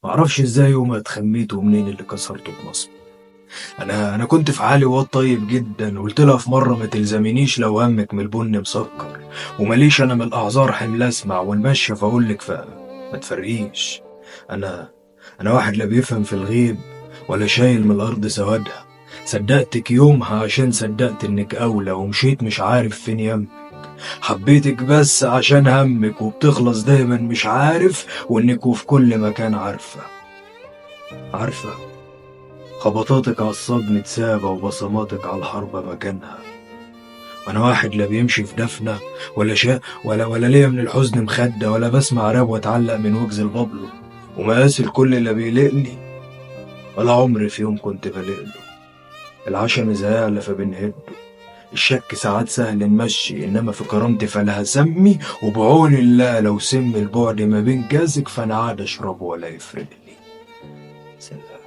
معرفش ازاي يوم اتخميت ومنين اللي كسرته بنصب. انا كنت في حالي واد طيب جدا، قلت لها في مره ما تلزمينيش لو همك من البن مسكر، وماليش انا من الاعذار حمل اسمع ونمشي فاقول لك ما تفرقيش. انا انا واحد لا بيفهم في الغيب ولا شايل من الارض سوادها. صدقتك يومها عشان صدقت انك اولى، ومشيت مش عارف فين يم. حبيتك بس عشان همك، وبتخلص دايما مش عارف، وانك وفي كل مكان عارفة خبطاتك على الصدم تسابة، وبصماتك على الحرب مكانها. وانا واحد لا بيمشي في دفنة ولا شاء ولا ليا من الحزن مخدة، ولا بسمع راب واتعلق من وجز البابلو، ومقاس الكل اللي بيلقني، ولا عمري في يوم كنت بلقله. العشم زيالة فبنهده، الشك ساعات سهل نمشي، انما في كرامتي فلا هسمي، وبعون الله لو سم البعد ما بين جازك فانا عاد اشربه ولا يفرق لي. سلام.